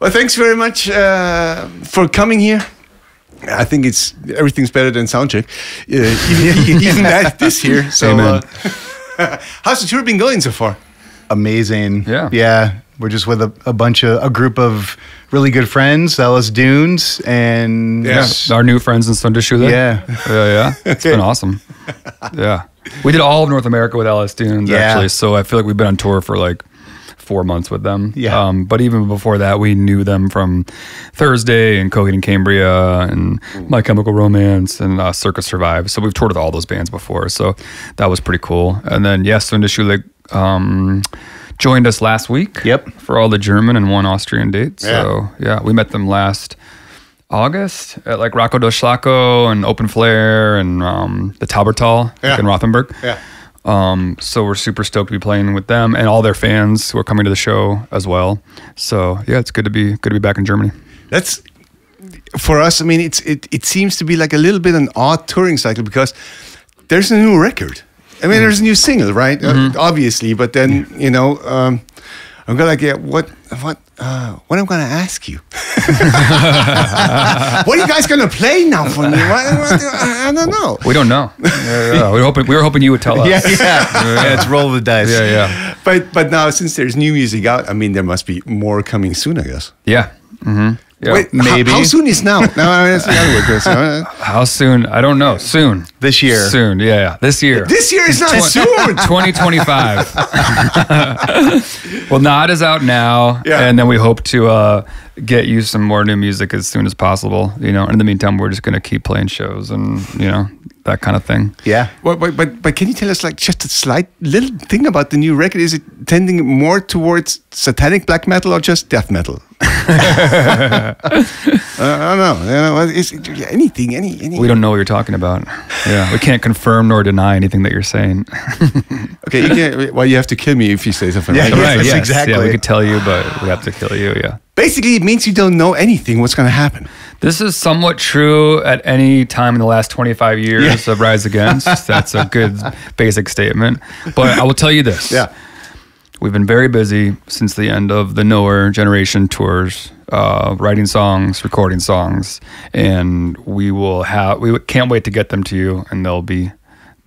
Well, thanks very much for coming here. I think everything's better than soundcheck. Even that this year. So, how's the tour been going so far? Amazing. Yeah. We're just with a group of really good friends, Ellis Dunes, and our new friends in Sundashula. Yeah. It's been awesome. Yeah, we did all of North America with Ellis Dunes actually. So I feel like we've been on tour for like 4 months with them. Yeah. But even before that, we knew them from Thursday and Coheed and Cambria and My Chemical Romance and Circus Survive. So we've toured with all those bands before. So that was pretty cool. And then Sundashula joined us last week. Yep. For all the German and one Austrian dates. So we met them last August at like Rocco do Schlacco and Open Flare and the Taubertal in Rothenburg. Yeah. So we're super stoked to be playing with them and all their fans who are coming to the show as well. So it's good to be back in Germany. That's for us. I mean, it seems to be like a little bit an odd touring cycle because there's a new record. I mean, there's a new single, right? Obviously, but then I'm gonna get what I'm gonna ask you. What are you guys gonna play now for me? I don't know. We don't know. We were hoping you would tell us. Yeah. It's roll the dice. Yeah. But now since there's new music out, I mean, there must be more coming soon, I guess. Yeah. Mm-hmm. Yeah. Wait, maybe. How soon is now? No, that's the other way, Chris. How soon? I don't know. Soon. This year. Soon. Yeah. This year. This year is not soon. 2025. Well, Nod is out now, and then we hope to get you some more new music as soon as possible. And in the meantime, we're just gonna keep playing shows and that kind of thing. Yeah. But can you tell us like just a slight little thing about the new record? Is it tending more towards satanic black metal or just death metal? I don't know. Is it anything? Any? We don't know what you're talking about. Yeah, we can't confirm nor deny anything that you're saying. Okay, you can't. Well, you have to kill me if you say something. Yeah, right? Yes, exactly. Yeah, we could tell you, but we have to kill you. Yeah. Basically, it means you don't know anything. What's going to happen? This is somewhat true at any time in the last 25 years of Rise Against. That's a good basic statement. But I will tell you this. Yeah. We've been very busy since the end of the Nowhere Generation tours, writing songs, recording songs, and we can't wait to get them to you, and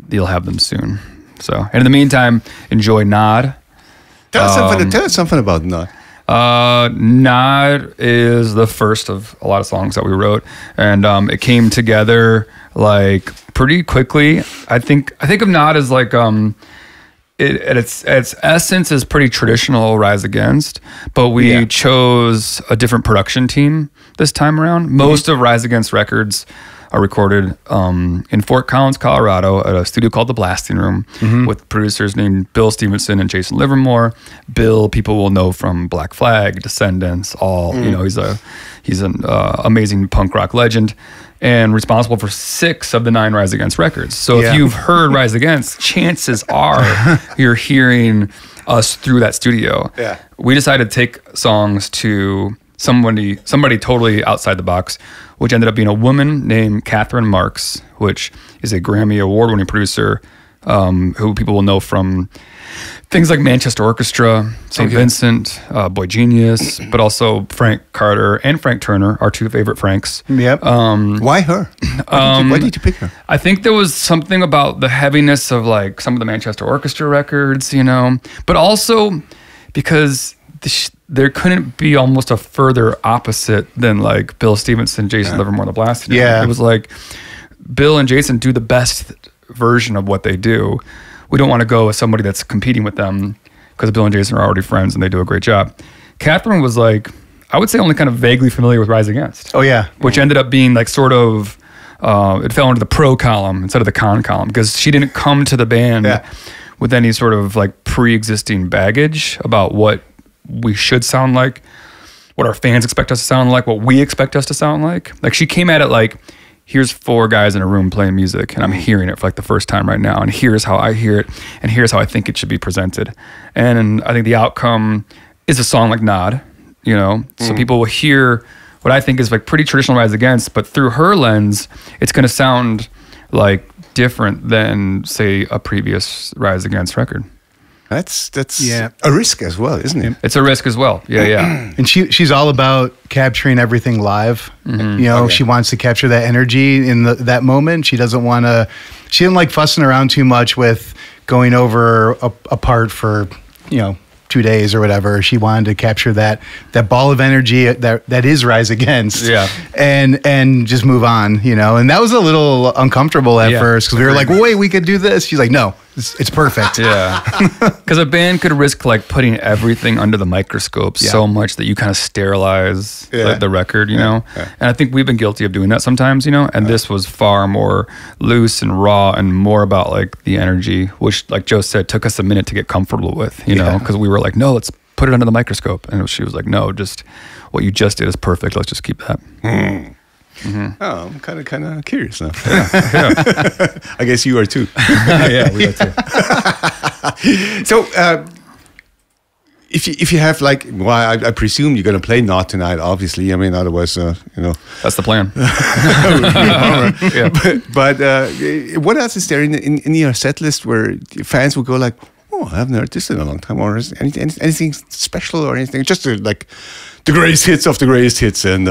you'll have them soon. So, and in the meantime, enjoy Nod. Tell us something about Nod. Nod is the first of a lot of songs that we wrote, and it came together like pretty quickly. I think of Nod as like at its essence is pretty traditional Rise Against, but we chose a different production team this time around. Most of Rise Against records are recorded in Fort Collins, Colorado, at a studio called The Blasting Room with producers named Bill Stevenson and Jason Livermore. Bill, people will know from Black Flag, Descendants, he's an amazing punk rock legend and responsible for 6 of the 9 Rise Against records. So if you've heard Rise Against, chances are you're hearing us through that studio. Yeah. We decided to take songs to somebody totally outside the box, which ended up being a woman named Catherine Marks, which is a Grammy award-winning producer who people will know from things like Manchester Orchestra, St. Vincent, Boy Genius, but also Frank Carter and Frank Turner, our 2 favorite Franks. Yep. Why her? Why did you pick her? I think there was something about the heaviness of like some of the Manchester Orchestra records, but also because there couldn't be almost a further opposite than like Bill Stevenson, Jason Livermore, The Blasting Room. Yeah. It was like Bill and Jason do the best version of what they do. We don't want to go with somebody that's competing with them because Bill and Jason are already friends and they do a great job. Catherine was like, I would say only kind of vaguely familiar with Rise Against. Oh, yeah. Which ended up being like sort of, it fell into the pro column instead of the con column because she didn't come to the band with any sort of like pre-existing baggage about what we should sound like, what our fans expect us to sound like, what we expect us to sound like. Like she came at it like, here's 4 guys in a room playing music and I'm hearing it for like the first time right now. And here's how I hear it. And here's how I think it should be presented. And I think the outcome is a song like Nod, so people will hear what I think is like pretty traditional Rise Against, but through her lens, it's going to sound like different than say a previous Rise Against record. That's Yeah. a risk as well, isn't it? It's a risk as well. Yeah, yeah. And she's all about capturing everything live. You know, she wants to capture that energy in that moment. She doesn't want to. She didn't like fussing around too much with going over a part for 2 days or whatever. She wanted to capture that ball of energy that is Rise Against, and just move on, And that was a little uncomfortable at first because we were like, well, wait, we could do this. She's like, no, it's perfect. Yeah, because a band could risk like putting everything under the microscope so much that you kind of sterilize the record, And I think we've been guilty of doing that sometimes, And this was far more loose and raw and more about like the energy, which, like Joe said, took us a minute to get comfortable with, because we were like, no, let's put it under the microscope, and she was like, no, just what you just did is perfect. Let's just keep that. Oh, I'm kind of curious now. I guess you are too. Yeah, we are too. So, if you have like, well, I presume you're going to play Not Tonight, obviously. I mean, otherwise, That's the plan. But what else is there in your set list where fans will go like, oh, I haven't heard this in a long time, or is anything special or anything? Just like the greatest hits of the greatest hits and.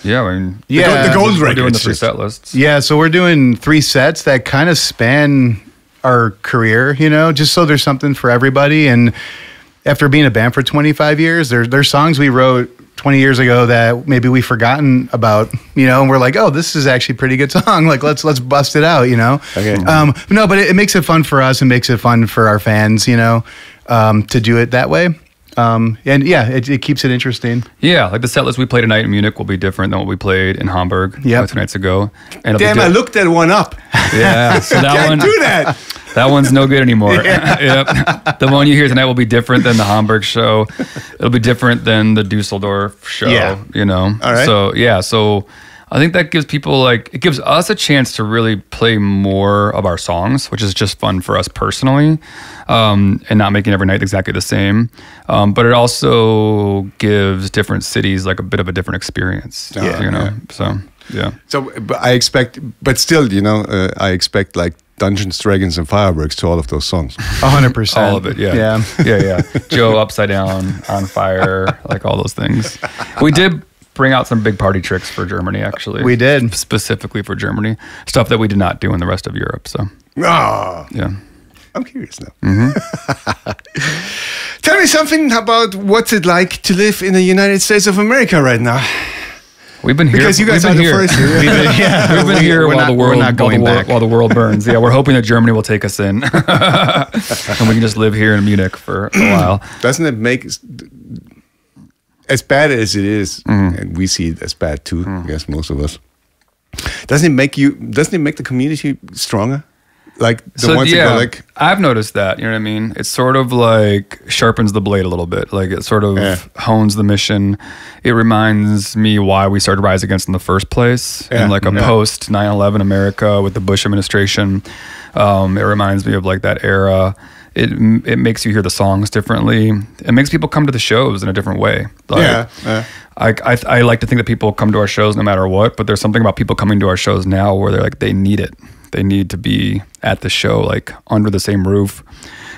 Yeah, I mean, the gold records. We're doing the 3 set lists. Yeah, so we're doing 3 sets that kind of span our career, just so there's something for everybody. And after being a band for 25 years, there's songs we wrote 20 years ago that maybe we've forgotten about, and we're like, oh, this is actually a pretty good song. Like, let's bust it out, Okay. No, but it makes it fun for us and makes it fun for our fans, to do it that way. And yeah, it keeps it interesting. Yeah, like the set list we played tonight in Munich will be different than what we played in Hamburg 2 nights ago. And damn, I looked that one up. Yeah, so that Can't do that. That one's no good anymore. Yep. The one you hear tonight will be different than the Hamburg show. It'll be different than the Dusseldorf show. All right. So I think that gives people it gives us a chance to really play more of our songs, which is just fun for us personally, and not making every night exactly the same. But it also gives different cities like a bit of a different experience, So, yeah. So I expect I expect like Dungeons, Dragons, and Fireworks to all of those songs. 100%. All of it, yeah. Yeah. Joe upside down, on fire, like all those things. We did bring out some big party tricks for Germany, actually. We did. Specifically for Germany. Stuff that we did not do in the rest of Europe, so. Oh, yeah. I'm curious now. Tell me something about what's it like to live in the United States of America right now. We've been here. Because you guys are the first here. We've been here while the world burns. Yeah, we're hoping that Germany will take us in. And we can just live here in Munich for a while. Doesn't it make... As bad as it is, and we see it as bad too, I guess most of us. Doesn't it make the community stronger? Like the ones that go like, I've noticed that, you know what I mean? It sort of like sharpens the blade a little bit. Like it sort of hones the mission. It reminds me why we started Rise Against in the first place. In like a post 9/11 America with the Bush administration. It reminds me of like that era. It makes you hear the songs differently. It makes people come to the shows in a different way. Like, I like to think that people come to our shows no matter what, but there's something about people coming to our shows now where they're like, they need it. They need to be at the show, like under the same roof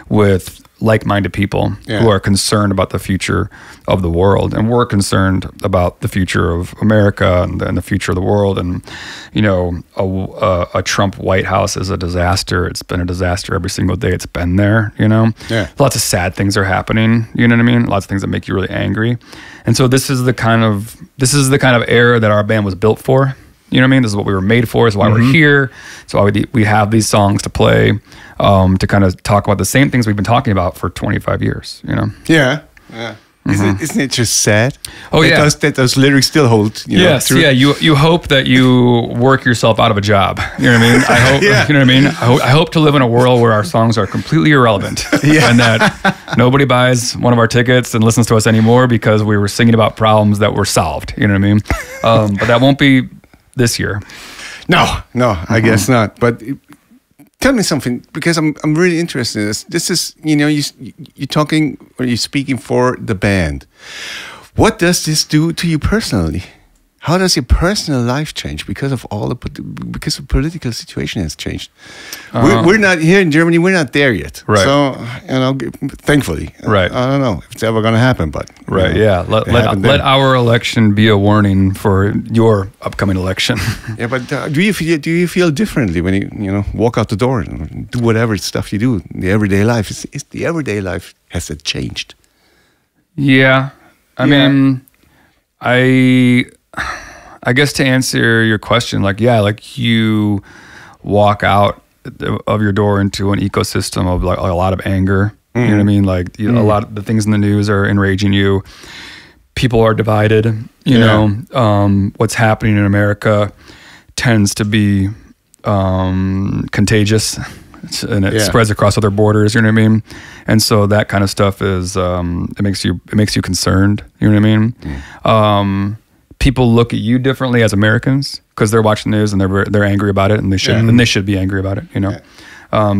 with like-minded people who are concerned about the future of the world. And we're concerned about the future of America and the future of the world. And, a Trump White House is a disaster. It's been a disaster every single day it's been there, Lots of sad things are happening, you know what I mean? Lots of things that make you really angry. And so this is the kind of era that our band was built for. You know what I mean? This is what we were made for. This is why we're here. So we have these songs to play, to kind of talk about the same things we've been talking about for 25 years, Yeah. Isn't it just sad? Oh, yeah. That those lyrics still hold, Yes, through. yeah. You hope that you work yourself out of a job. You know what I mean? I hope, you know what I mean? I hope to live in a world where our songs are completely irrelevant. And that nobody buys one of our tickets and listens to us anymore because we were singing about problems that were solved. You know what I mean? But that won't be this year. No, I guess not. But tell me something, because I'm really interested in this. This is, you're talking or you're speaking for the band. What does this do to you personally? how does your personal life change because of because the political situation has changed? We're not here in Germany. We're not there yet. Right. So thankfully, right. I don't know if it's ever going to happen, but right. Yeah. Let our election be a warning for your upcoming election. Yeah, but do you feel differently when you walk out the door and do whatever stuff you do in the everyday life? Is the everyday life, has it changed? Yeah. I mean, I guess to answer your question, like you walk out of your door into an ecosystem of like a lot of anger. You know what I mean? Like a lot of the things in the news are enraging you. People are divided. You know, what's happening in America tends to be contagious, and it spreads across other borders. You know what I mean? And so that kind of stuff is it makes you concerned. You know what I mean? People look at you differently as Americans because they're watching the news and they're angry about it, and they should be angry about it. You know,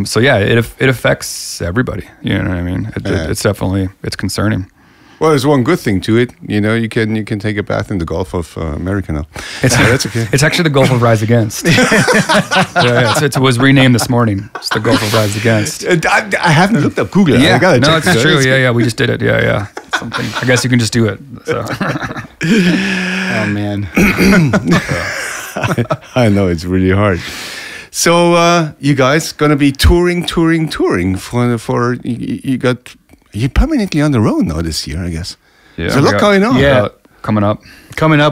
so it affects everybody. You know what I mean? It's definitely concerning. Well, there's one good thing to it. You know, you can take a bath in the Gulf of America now. That's okay. It's actually the Gulf of Rise Against. It was renamed this morning. It's the Gulf of Rise Against. I haven't looked up Google. Yeah, I gotta check it's true. Yeah, we just did it. Yeah. Something. I guess you can just do it. So. Oh man. I know it's really hard. So you guys gonna be touring for you're permanently on the road now this year, I guess. Yeah, there's a lot going on. Yeah, coming up.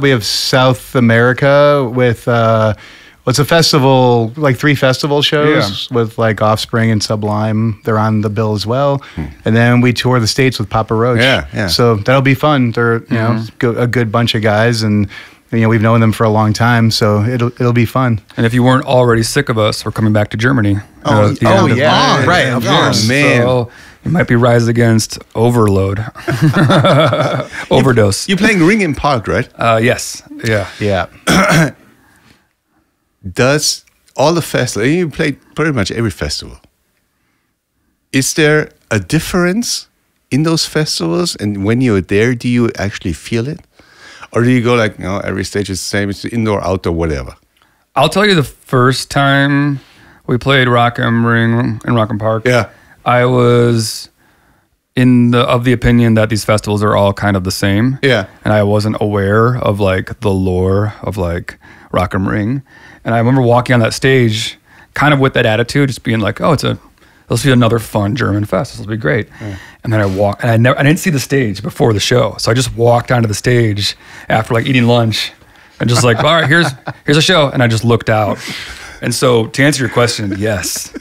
We have South America with what's a festival, like 3 festival shows with like Offspring and Sublime. They're on the bill as well. And then we tour the States with Papa Roach. Yeah. So that'll be fun. They're a good bunch of guys, and we've known them for a long time, so it'll be fun. And if you weren't already sick of us, we're coming back to Germany. Right, of course, man. So it might be Rise Against Overload, Overdose. You're playing Ring in Park, right? Yes. Yeah. Does all the festivals? You played pretty much every festival. Is there a difference in those festivals? And when you're there, do you actually feel it? Or do you go like, every stage is the same, it's indoor, outdoor, whatever? I'll tell you the first time we played Rock am Ring in Rock am Park, I was of the opinion that these festivals are all kind of the same. Yeah. And I wasn't aware of like the lore of like Rock am Ring. And I remember walking on that stage kind of with that attitude, just being like, this will be another fun German fest. This will be great. Yeah. And then I walked, and I didn't see the stage before the show. So I just walked onto the stage after like eating lunch and just like, all right, here's a show. And I just looked out. And so to answer your question, yes,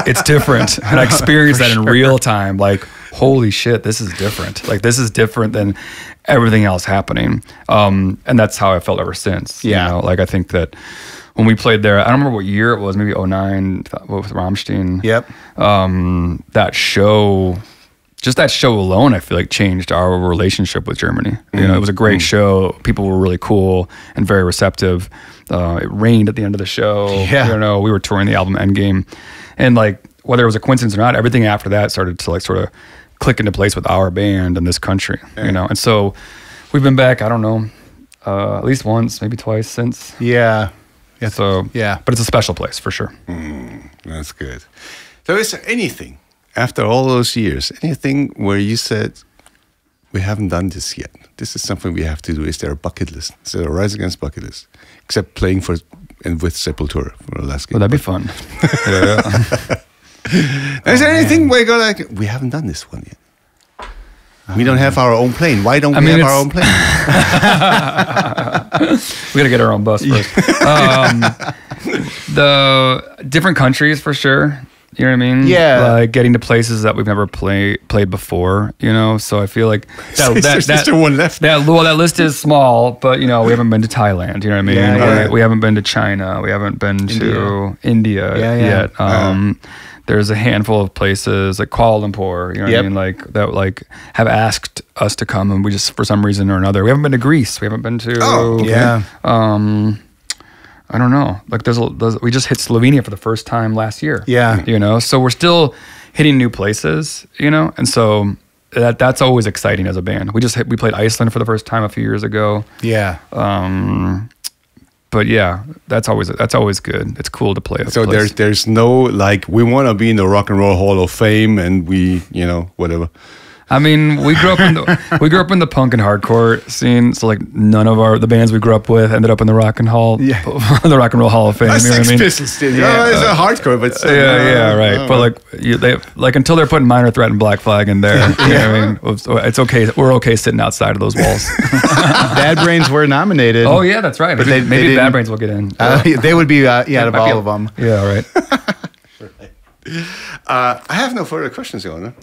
it's different. And I experienced that in real time. Like, holy shit, this is different. Like, this is different than everything else happening. And that's how I felt ever since. Yeah. Like, I think that when we played there, I don't remember what year it was, maybe 2009 with Rammstein. Yep. That show, just that show alone, I feel like changed our relationship with Germany. It was a great show. People were really cool and very receptive. It rained at the end of the show. Yeah. We were touring the album Endgame. And like, whether it was a coincidence or not, everything after that started to like sort of click into place with our band in this country, And so we've been back, I don't know, at least once, maybe twice since. Yeah. So, but it's a special place for sure. That's good. So is there anything, after all those years, anything where you said, we haven't done this yet? This is something we have to do. Is there a bucket list? Is there a Rise Against bucket list? Except playing for and with Sepultura for the last game. Well, that'd be fun. Is there anything where you go like, we haven't done this one yet? We don't have our own plane. Why don't we have our own plane? We got to get our own bus first. The different countries for sure. You know what I mean? Yeah. Like getting to places that we've never played before, So I feel like there's still one left. That list is small, but we haven't been to Thailand. You know what I mean? Yeah. We haven't been to China. We haven't been to India yet. There's a handful of places like Kuala Lumpur, what I mean? Like that have asked us to come, and we just for some reason or another. We haven't been to Greece. We haven't been to I don't know. Like we just hit Slovenia for the first time last year. Yeah. So we're still hitting new places, And so that's always exciting as a band. We played Iceland for the first time a few years ago. Yeah. But yeah, that's always good. It's cool to play. So there's no like we want to be in the Rock and Roll Hall of Fame and we whatever. I mean, we grew up in the punk and hardcore scene. So like none of the bands we grew up with ended up in the Rock and Roll Hall of Fame. You know what I mean? Pistols did. Yeah, it's a hardcore, but still, right. But like until they're putting Minor Threat and Black Flag in there, you know what I mean? It's okay. We're okay sitting outside of those walls. Bad Brains were nominated. Oh yeah, that's right. But maybe Bad Brains will get in. They would be out of all of them. Yeah, right. I have no further questions, Johanna.